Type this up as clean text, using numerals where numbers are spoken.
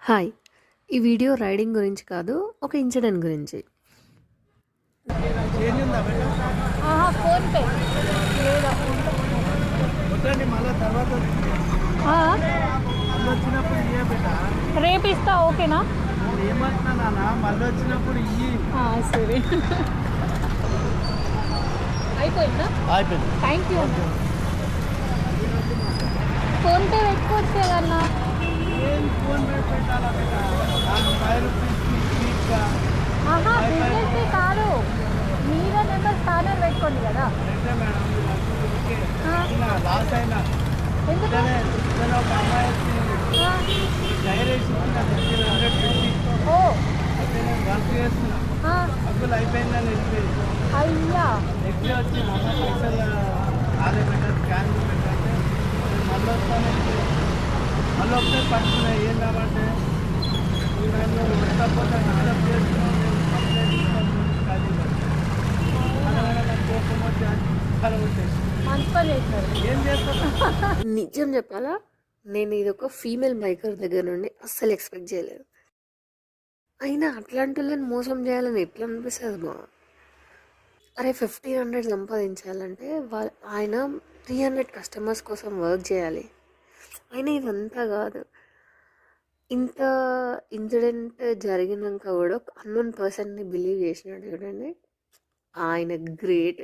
Hi! ఈ video riding గురించి కాదు. ఒక ఇన్సిడెంట్ గురించి. చేంజ్ ఉందా బేటా? ఫోన్‌పే లేదా వద్దండి మళ్ళీ తర్వాత మళ్ళీ వచ్చినప్పుడు ఇయ్య బేటా. రేపు ఇస్తా ఓకేనా? నేను ఏమంటున్నా నాన్న మళ్ళీ వచ్చినప్పుడు ఇయ్యి. సరే అయిపోయిందా? అయిపోయింది. Thank you. ఫోన్‌పే పెట్టుకోవచ్చు కదన్నా. ఏం ఫోన్ పే పెట్టాలా బేటా? 5 రూపీస్కి స్వీట్గా బిజినెస్ది కాదు, మీరే నెంబర్ స్కానర్ పెట్టుకోండి కదా. అంటే మేడం మీరు అనుకుంటే ఓకే. లాస్ అయినా ఎందుకు? ఇద్దరు ఒక అమ్మాయి వచ్చి డైరెక్ట్ నా దగ్గర 150. ఓ అయితే నేను వర్క్ చేస్తున్నా, డబ్బులు అయిపోయిందని వెళ్ళిపోయింది. అయ్యా నెక్స్ట్ వచ్చి అమ్మ పైసలు ఆదే పెట్టారు, స్కాన్ పెట్టంటే నేను మళ్ళీ వస్తాను. మళ్ళీ ఒకసారి పట్టుకున్నాయి ఏం కాబట్టి నన్ను పెట్టకపోతే డిస్టర్బ్ చేస్తున్నాను, నేను కంప్లైంట్ ఇస్తాను. ఖాళీ నాకు కోపం వచ్చి అలా వచ్చేసి మంచి పని చేస్తారు. ఏం చేస్తాను. నిజం చెప్పాలా, నేను ఇదొక ఫీమేల్ బైకర్ దగ్గర నుండి అస్సలు ఎక్స్పెక్ట్ చేయలేదు. అయినా అట్లాంటి వాళ్ళని మోసం చేయాలని ఎట్లా అనిపిస్తుంది మా? అరే 1500 సంపాదించాలంటే ఆయన 300 కస్టమర్స్ కోసం వర్క్ చేయాలి. అయినా ఇదంతా కాదు. ఇంత ఇన్సిడెంట్ జరిగినాక కూడా ఒక అన్నోన్ పర్సన్ని బిలీవ్ చేసినాడు చూడండి, ఆయన గ్రేట్.